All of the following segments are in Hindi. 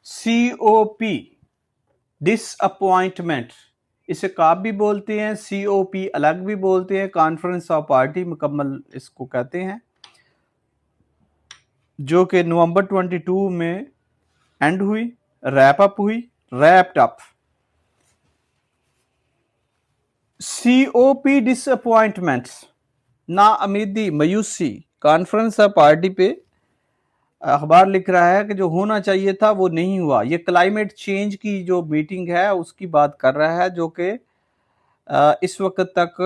COP डिसअपॉइंटमेंट, इसे काप भी बोलते हैं, COP अलग भी बोलते हैं, कॉन्फ्रेंस ऑफ पार्टी मुकम्मल इसको कहते हैं, जो कि नवंबर 22 में एंड हुई, रैप अप हुई, रैप्ड अप। COP डिसअपॉइंटमेंट, नाउमीदी, मायूसी। कॉन्फ्रेंस ऑफ पार्टी पे अखबार लिख रहा है कि जो होना चाहिए था वो नहीं हुआ। ये क्लाइमेट चेंज की जो मीटिंग है उसकी बात कर रहा है, जो कि इस वक्त तक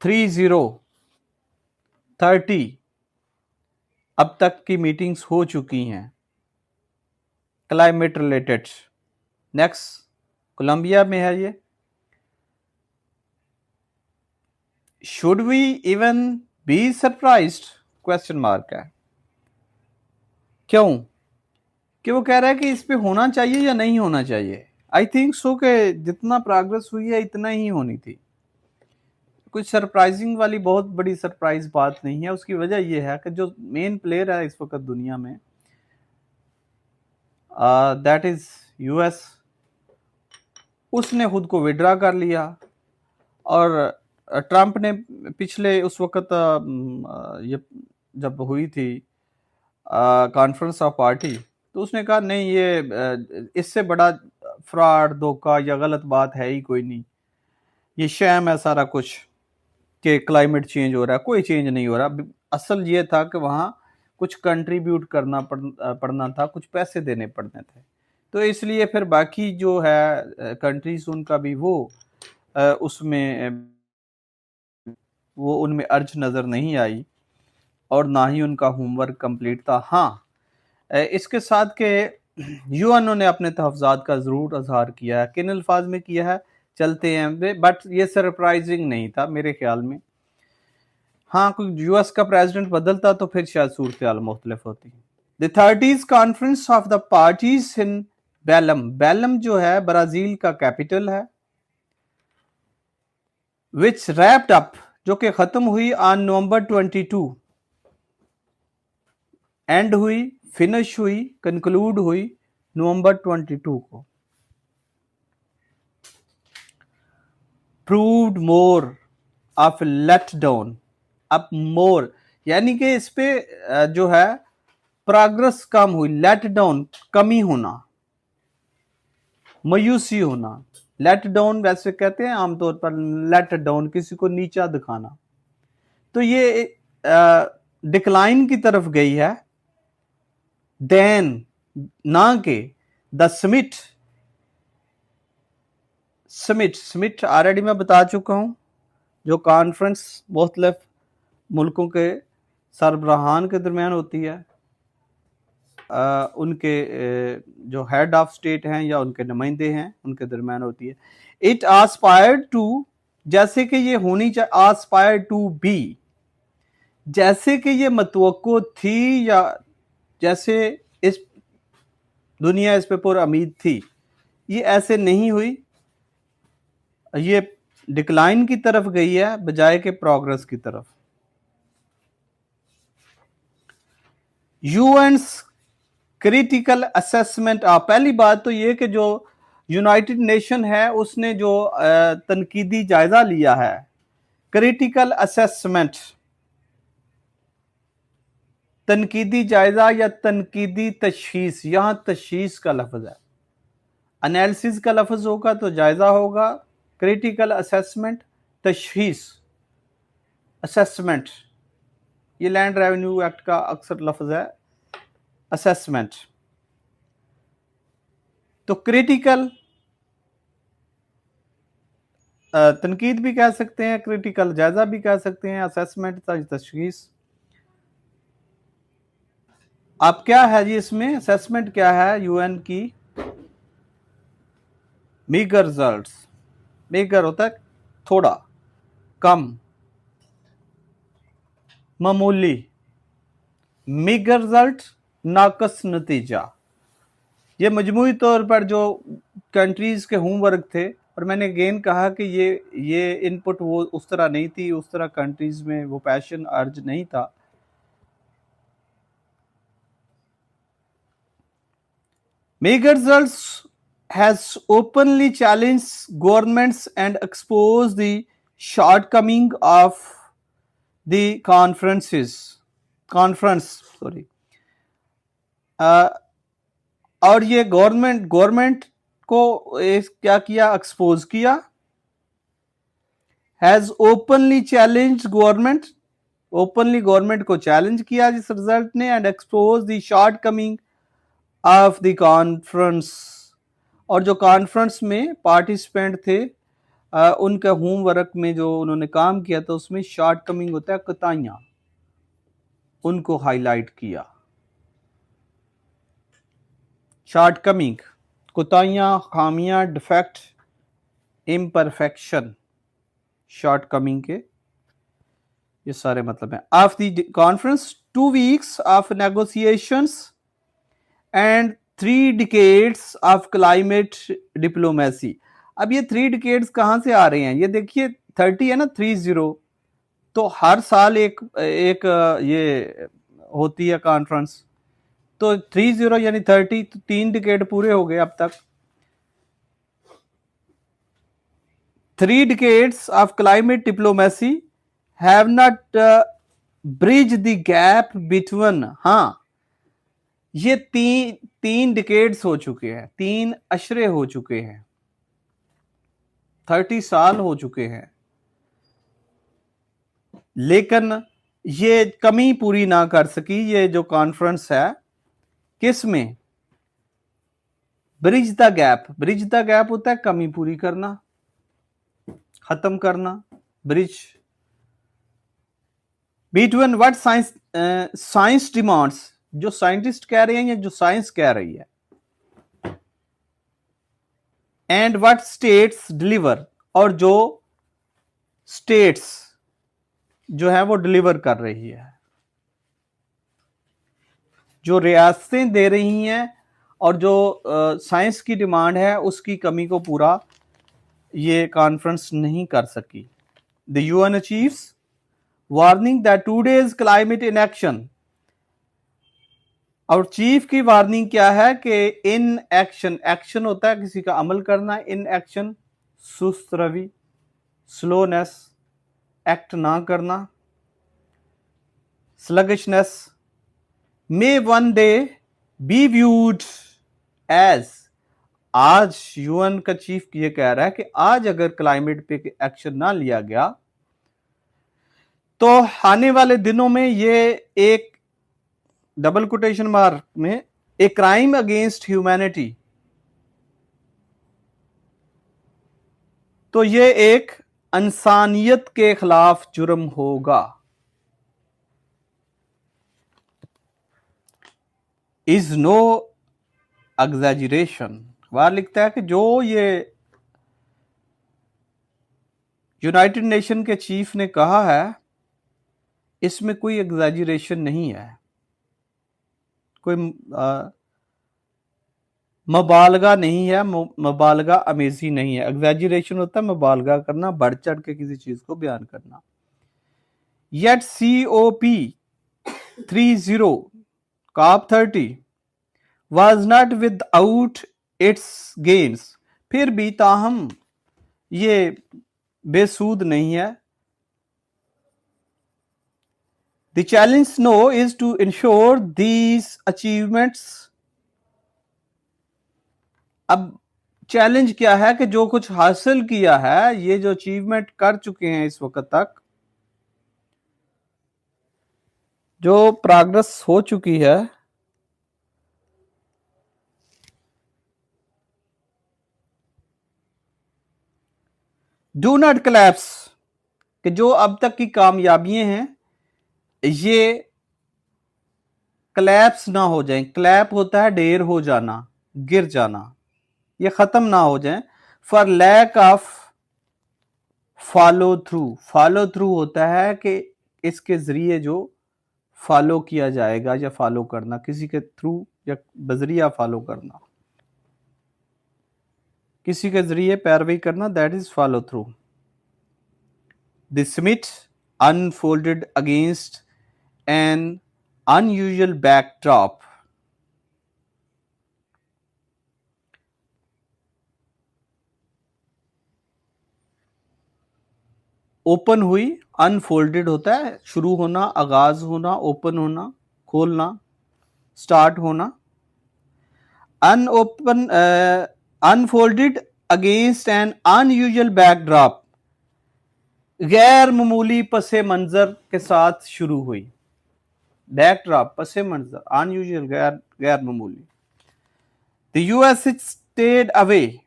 30 अब तक की मीटिंग्स हो चुकी हैं क्लाइमेट रिलेटेड। नेक्स्ट कोलंबिया में है ये। Should we even be surprised, question mark है। क्यों? कि वो कह रहा है कि इस पे होना चाहिए या नहीं होना चाहिए। आई थिंक सो कि जितना प्रोग्रेस हुई है इतना ही होनी थी। कुछ सरप्राइजिंग वाली बहुत बड़ी सरप्राइज बात नहीं है। उसकी वजह यह है कि जो मेन प्लेयर है इस वक्त दुनिया में, दैट इज US, उसने खुद को विड्रा कर लिया। और ट्रंप ने पिछले उस वक्त ये जब हुई थी कॉन्फ्रेंस ऑफ पार्टी, तो उसने कहा नहीं, ये इससे बड़ा फ्रॉड, धोखा या गलत बात है ही कोई नहीं, ये शैम है सारा कुछ कि क्लाइमेट चेंज हो रहा है। कोई चेंज नहीं हो रहा। असल ये था कि वहाँ कुछ कंट्रीब्यूट करना पड़ना था, कुछ पैसे देने पड़ने थे। तो इसलिए फिर बाकी जो है कंट्रीज, उनका भी वो उसमें वो उनमें अर्ज नज़र नहीं आई और ना ही उनका होमवर्क कंप्लीट था। हाँ, इसके साथ के यूएनओ ने अपने तहफ़्ज़ात का ज़रूर इजहार किया है। किन अल्फाज में किया है चलते हैं, बट ये सरप्राइजिंग नहीं था मेरे ख्याल में। हाँ, कोई US का प्रेसिडेंट बदलता तो फिर शायद सूरत हाल मुख्तलिफ होती। The 30th conference of the parties in Belem, Belem जो है ब्राजील का कैपिटल है, विच रैप्ड अप, जो कि खत्म हुई ऑन नवंबर 22, एंड हुई, फिनिश हुई, कंक्लूड हुई नवंबर 22 को। Proved more of let down, अब मोर यानी कि इस पे जो है प्रोग्रेस कम हुई, लेट डाउन कमी होना, मायूसी होना। लेट डाउन वैसे कहते हैं आमतौर पर, लेट डाउन किसी को नीचा दिखाना। तो ये डिक्लाइन की तरफ गई है, देन ना के द समिट। समिट ऑलरेडी मैं बता चुका हूं, जो कॉन्फ्रेंस मुख्तलिफ मुल्कों के सरबराहान के दरमियान होती है, उनके जो हेड ऑफ स्टेट हैं या उनके नुमाइंदे हैं उनके दरमियान होती है। इट आस्पायर टू, जैसे कि ये होनी चाहिए, आस्पायर टू बी, जैसे कि ये मतवक्को थी या जैसे इस दुनिया इस पे पूरी उम्मीद थी, ये ऐसे नहीं हुई। ये डिक्लाइन की तरफ गई है बजाय के प्रोग्रेस की तरफ। यूएन्स क्रिटिकल असेसमेंट ऑफ, पहली बात तो ये कि जो यूनाइटेड नेशन है उसने जो तनकीदी जायजा लिया है, क्रिटिकल असेसमेंट, तनकीदी जायजा या तनकीदी तशखीस, यहां तशखीस का लफ्ज है, एनालिसिस का लफ्ज होगा तो जायजा होगा, क्रिटिकल असेसमेंट, तशखीस, असेसमेंट, ये लैंड रेवेन्यू एक्ट का अक्सर लफ्ज है, असेसमेंट। तो क्रिटिकल तनकीद भी कह सकते हैं, क्रिटिकल जायजा भी कह सकते हैं, असेसमेंट तशखीस। अब क्या है जी इसमें, असेसमेंट क्या है यूएन की, मीगर रिजल्ट्स, मीगर होता है थोड़ा, कम, मामूली, मीगर रिजल्ट, नाकस नतीजा। ये मजमूई तौर पर जो कंट्रीज के होमवर्क थे, और मैंने अगेन कहा कि ये इनपुट वो उस तरह नहीं थी, उस तरह कंट्रीज में वो पैशन अर्ज नहीं था। Megaresults has openly challenged governments and exposed the shortcoming of the conference sorry uh, और ये गवर्नमेंट को क्या किया, एक्सपोज किया। Has openly challenge government, openly government को चैलेंज किया जिस रिजल्ट ने, and expose the short coming of the conference. और जो कॉन्फ्रेंस में पार्टिसिपेंट थे उनके होमवर्क में जो उन्होंने काम किया था उसमें शॉर्ट कमिंग होता है, कोताहियां, उनको हाईलाइट किया। शॉर्ट कमिंग, कोताहियां, खामियां, डिफेक्ट, इम्परफेक्शन, शॉर्ट कमिंग के ये सारे मतलब हैं। Of the conference 2 weeks of negotiations and 3 decades of climate diplomacy. अब ये 3 डिकेड्स कहां से आ रहे हैं, ये देखिए 30 है ना, 30, तो हर साल एक ये होती है कॉन्फ्रेंस, तो 30 यानी 30, तो 3 डिकेड पूरे हो गए अब तक। 3 decades of climate diplomacy have not bridged the gap between, हाँ ये तीन डिकेड्स हो चुके हैं, 3 अशरे हो चुके हैं, 30 साल हो चुके हैं, लेकिन ये कमी पूरी ना कर सकी ये जो कॉन्फ्रेंस है। किस में? Bridge the gap. Bridge the gap होता है कमी पूरी करना, खत्म करना, bridge between what science demands, जो साइंटिस्ट कह रहे हैं या जो साइंस कह रही है, एंड व्हाट स्टेट्स डिलीवर, और जो स्टेट्स जो है वो डिलीवर कर रही है, जो रियासतें दे रही हैं और जो साइंस की डिमांड है उसकी कमी को पूरा ये कॉन्फ्रेंस नहीं कर सकी। The UN achieves warning that today's climate in action, और चीफ की वार्निंग क्या है कि इन एक्शन, एक्शन होता है किसी का अमल करना, इन एक्शन सुस्त रवि, स्लोनेस, एक्ट ना करना, sluggishness, may one day be viewed as, आज यूएन का चीफ ये कह रहा है कि आज अगर क्लाइमेट पे एक्शन ना लिया गया तो आने वाले दिनों में ये एक डबल कोटेशन मार्क में ए क्राइम अगेंस्ट ह्यूमैनिटी, तो ये एक इंसानियत के खिलाफ जुर्म होगा। इज नो एग्जैजरेशन, अखबार लिखता है कि जो ये यूनाइटेड नेशन के चीफ ने कहा है इसमें कोई एग्जैजरेशन नहीं है, कोई मुबालगा नहीं है, मुबालगा अमेजी नहीं है। एग्जैजरेशन होता है मुबालगा करना, बढ़ चढ़ के किसी चीज को बयान करना। Yet COP30 COP30 was not without its gains, फिर भी ताहम ये बेसूद नहीं है। The challenge now is to ensure these achievements, अब चैलेंज क्या है कि जो कुछ हासिल किया है, ये जो अचीवमेंट कर चुके हैं इस वक्त तक, जो प्रोग्रेस हो चुकी है, डू नॉट कोलैप्स, कि जो अब तक की कामयाबियां हैं ये क्लैप्स ना हो जाएं। क्लैप होता है ढेर हो जाना, गिर जाना, ये खत्म ना हो जाएं। For lack of follow through, follow through होता है कि इसके जरिए जो फॉलो किया जाएगा या फॉलो करना, किसी के थ्रू या बजरिया फॉलो करना, किसी के जरिए पैरवी करना, that is follow through. The summit unfolded against an unusual backdrop, open हुई, अनफोल्डेड होता है, शुरू होना, आगाज होना, ओपन होना, खोलना, स्टार्ट होना। अनओपन unfolded against an unusual backdrop, गैर मामूली पसे मंजर के साथ शुरू हुई। बैकड्रॉप, पसे मंजर, अनयूजुअल, गैर मामूली। द यूएस स्टेड अवे,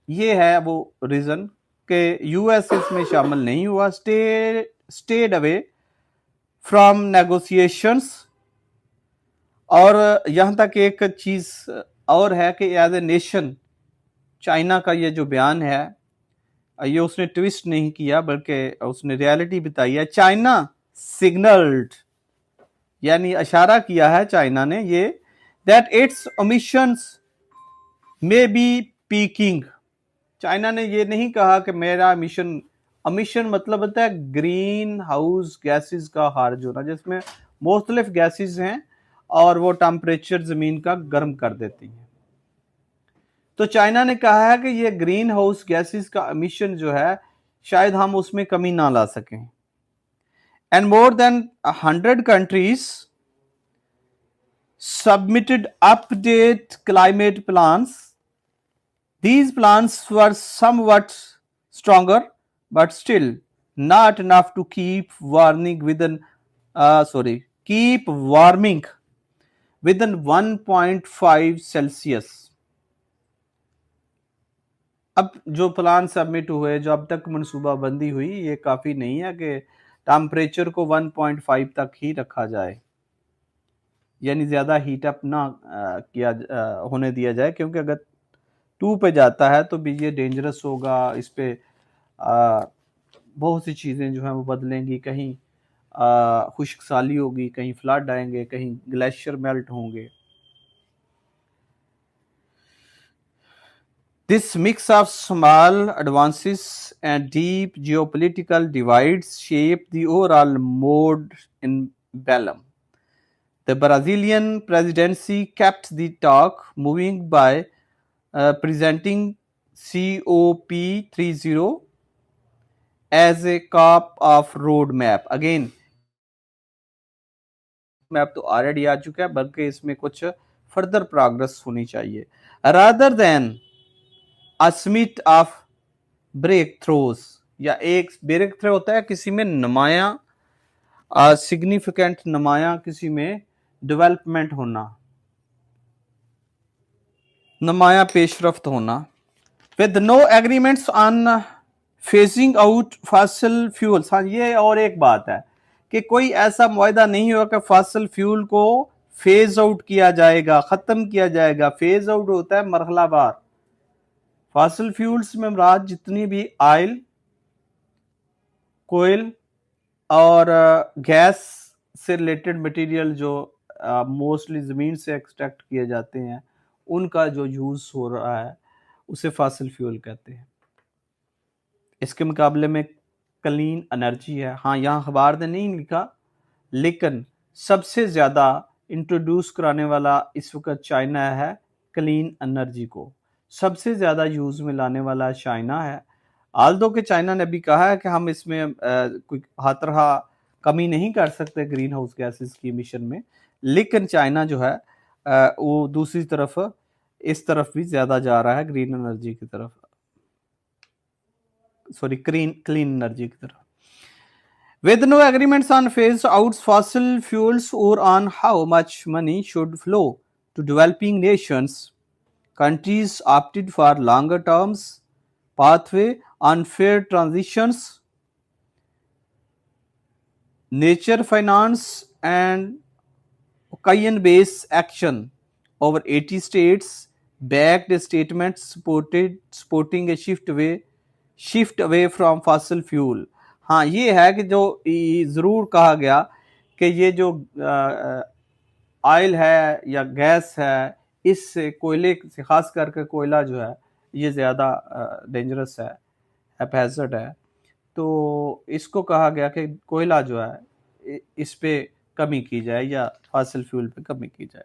ये है वो रीजन कि यूएस इसमें शामिल नहीं हुआ। Stayed away from negotiations. और यहां तक एक चीज और है कि एज ए नेशन चाइना का ये जो बयान है, ये उसने ट्विस्ट नहीं किया बल्कि उसने रियलिटी बताई है। चाइना सिग्नल्ड, यानी इशारा किया है चाइना ने ये, that it's emissions may be peeking. China ने ये नहीं कहा कि मेरा मिशन, अमिशन मतलब होता है ग्रीन हाउस गैसेस का खारिज होना, जिसमें मुख्तलिफ गैसेस हैं और वो टेम्परेचर जमीन का गर्म कर देती हैं। तो चाइना ने कहा है कि ये ग्रीन हाउस गैसेस का एमिशन जो है शायद हम उसमें कमी ना ला सकें। And more than 100 countries submitted update climate plans. These plans were somewhat stronger, but still not enough to keep warming within 1.5 Celsius. अब जो प्लान सबमिट हुए, जो अब तक मनसूबाबंदी हुई, ये काफी नहीं है कि टेम्परेचर को 1.5 तक ही रखा जाए, यानी ज्यादा हीट अप ना होने दिया जाए, क्योंकि अगर 2 पे जाता है तो भी ये डेंजरस होगा। इस पे बहुत सी चीजें जो हैं वो बदलेंगी, कहीं खुश्क साली होगी, कहीं फ्लड आएंगे, कहीं ग्लेशियर मेल्ट होंगे। This mix of small advances and deep geopolitical divides shaped the overall mood in Belém. The Brazilian presidency kept the talk moving by presenting COP30 as a cop of roadmap. Again, map तो ऑलरेडी आ चुका है, बल्कि इसमें कुछ फर्दर प्रोग्रेस होनी चाहिए। Rather than a smith of breakthroughs, या एक ब्रेक थ्रो होता है किसी में नुमाया, सिग्निफिकेंट नुमाया किसी में डेवलपमेंट होना, नुमाया पेशरफ्त होना। With no agreements on phasing out fossil fuels. हाँ, ये और एक बात है कि कोई ऐसा मुआहदा नहीं हुआ कि फॉसिल फ्यूल को फेज आउट किया जाएगा, खत्म किया जाएगा। फेज आउट होता है मरहलावार। फॉसिल फ्यूल्स में मुराद जितनी भी ऑयल, कोयल और गैस से रिलेटेड मटेरियल जो मोस्टली ज़मीन से एक्सट्रैक्ट किए जाते हैं, उनका जो यूज़ हो रहा है उसे फॉसिल फ्यूल कहते हैं। इसके मुकाबले में क्लीन एनर्जी है। हाँ, यहाँ अखबार ने नहीं लिखा, लेकिन सबसे ज़्यादा इंट्रोड्यूस कराने वाला इस वक्त चाइना है। क्लीन एनर्जी को सबसे ज़्यादा यूज़ में लाने वाला चाइना है। आल्दो के चाइना ने अभी कहा है कि हम इसमें कोई हर तरह कमी नहीं कर सकते ग्रीन हाउस गैसेस की मिशन में, लेकिन चाइना जो है वो दूसरी तरफ इस तरफ भी ज़्यादा जा रहा है, ग्रीन एनर्जी की तरफ, सॉरी क्लीन एनर्जी की तरफ। With no agreements on phase out fossil fuels or on how much money should flow to developing nations, countries opted for longer terms pathway on fair transitions, nature finance and Cayenne-based action. Over 80 states backed a statement supporting a shift away from fossil fuel. हाँ, ये है कि जो ज़रूर कहा गया कि ये जो ऑयल है या गैस है, इससे कोयले से, खास करके कोयला जो है ये ज़्यादा डेंजरस है, हैज़र्ड है। तो इसको कहा गया कि कोयला जो है इस पे कमी की जाए या फॉसिल फ्यूल पे कमी की जाए।